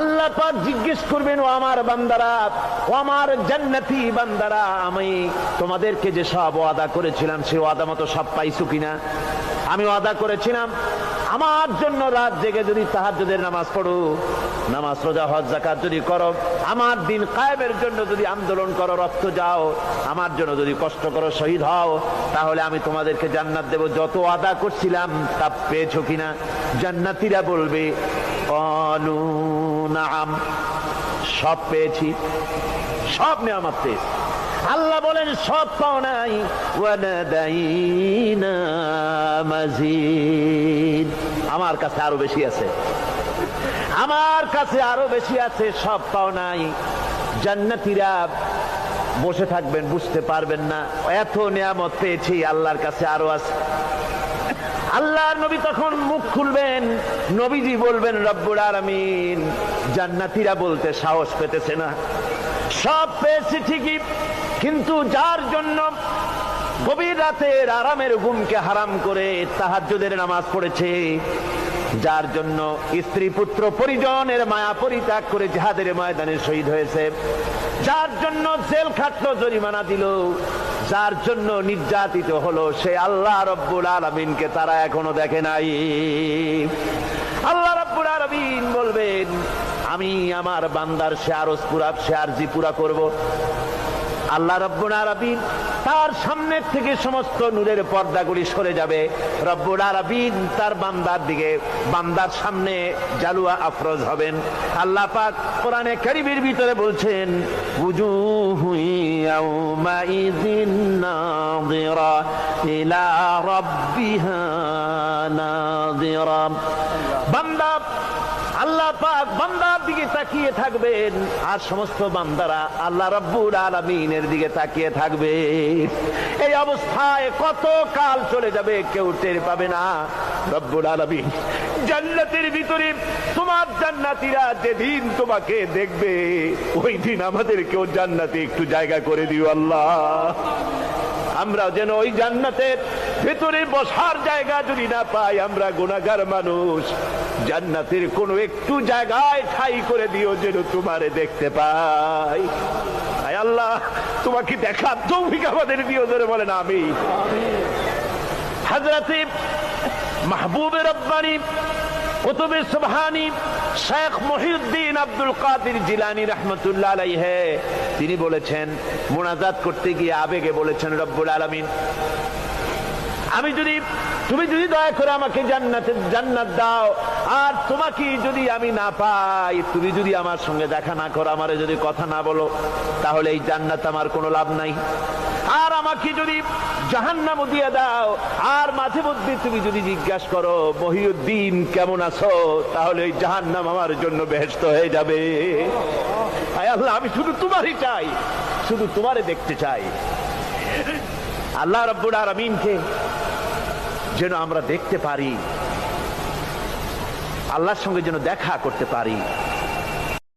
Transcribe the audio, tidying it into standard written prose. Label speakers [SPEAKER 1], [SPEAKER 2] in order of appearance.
[SPEAKER 1] আল্লাহ পাক জিজ্ঞেস করবেন, ও আমার বান্দারা, ও আমার জান্নাতি বান্দারা, আমি তোমাদেরকে যে সব ওয়াদা করেছিলাম সে ওয়াদা মতো সব পাইছো কিনা? আমি ওয়াদা করেছিলাম আমার জন্য রাত জেগে যদি তাহাজ্জুদের নামাজ পড়ো, নামাজ রোজা হজ যাকাত যদি করো, আমার দিন কায়েমের জন্য যদি আন্দোলন করো, রক্ত যাও, আমার জন্য যদি কষ্ট করো, শহীদ হও, তাহলে আমি তোমাদেরকে জান্নাত দেব। যত ওয়াদা করছিলাম তা পেয়েছো কিনা? জান্নাতীরা বলবে ক্বালু নাআম, সব পেয়েছি, সব নেয়ামত পেয়েছি। আল্লাহ বলেন সব পাও নাই, ওয়ালাদাইনা মাজিদ, আমার কাছে আরো বেশি আছে, আমার কাছে আরো বেশি আছে, সব পাও নাই। জান্নাতীরা বসে থাকবেন, বুঝতে পারবেন না এত নেয়ামত পেয়েছি, আল্লাহর কাছে আরো আছে। আল্লাহর নবী তখন মুখ খুলবেন, নবীজি বলবেন রব্বুল আলামিন, জান্নাতীরা বলতে সাহস পেতেছে না, সব পেয়েছি ঠিকই, কিন্তু যার জন্য গভীর রাতের আরামের ঘুমকে হারাম করে তাহাজ্জুদের নামাজ পড়েছে, যার জন্য স্ত্রী পুত্র পরিজনের মায়া পরিত্যাগ করে জিহাদের ময়দানে শহীদ হয়েছে, যার জন্য জেল খাটলো, জরিমানা দিল, যার জন্য নির্যাতিত হলো, সে আল্লাহ রব্বুল আলামিনকে তারা এখনো দেখে নাই। আল্লাহ রব্বুল আলামিন বলবেন, আমি আমার বান্দার সে আরজ পুরা, সে আরজি পুরা করব। আল্লাহ রব্বুল আলামিন তার সামনের থেকে সমস্ত নূরের পর্দাগুলি সরে যাবে। রব্বুল আলামিন তার বান্দার দিকে, বান্দার সামনে জালুয়া আফরোজ হবেন। আল্লাহ পাক কোরআনে কারীমের ভিতরে বলছেন, উজুহু ইয়াউমাইযিন নাযিরা ইলা রাব্বিহা নাযিরা। বান্দা, আল্লাহ পাক বান্দার দিকে তাকিয়ে থাকবেন, আর সমস্ত বান্দারা আল্লাহ রাব্বুল আলামিনের দিকে তাকিয়ে থাকবে। এই অবস্থায় কত কাল চলে যাবে কেউ টের পাবে না। রব্বুল আলামিন জান্নাতের ভিতরে তোমার জান্নাতীরা যেদিন তোমাকে দেখবে, ওই দিন আমাদেরকেও জান্নাতে একটু জায়গা করে দিও আল্লাহ। আমরা যেন ওই জান্নাতের ভেতরে বসার জায়গা যদি না পাই, আমরা গুনাহগার মানুষ, জান্নাতের কোনো একটু জায়গায় ঠাই করে দিও যেন তোমারে দেখতে পাই। আয় আল্লাহ, তোমাকে দেখার তৌফিক আমাদের দিও, ধরে বলেন আমিন। হযরতে মাহবুবে রব্বানী কুতুবে সুবহানী শেখ মুহিউদ্দিন আব্দুল কাদের জিলানী রাহমাতুল্লাহ আলাইহি, তিনি বলেছেন, মুনাজাত করতে গিয়ে আবেগে বলেছেন, রব্বুল আলামিন, আমি যদি, তুমি যদি দয়া করে আমাকে জান্নাত দাও, আর তোমাকে যদি আমি না পাই, তুমি যদি আমার সঙ্গে দেখা না করো, আমারে যদি কথা না বলো, তাহলে এই জান্নাত আমার কোনো লাভ নাই। আর আমাকে যদি জাহান্নামও দিয়ে দাও, আর মাঝে মধ্যে তুমি যদি জিজ্ঞাসা করো মহিউদ্দিন কেমন আছো, তাহলে এই জাহান্নাম আমার জন্য বেহেশত হয়ে যাবে। আয় আল্লাহ, আমি শুধু তোমারই চাই, শুধু তোমারে দেখতে চাই। আল্লাহ রাব্বুল আলামিনকে যেন আমরা দেখতে পারি, আল্লাহর সঙ্গে যেন দেখা করতে পারি।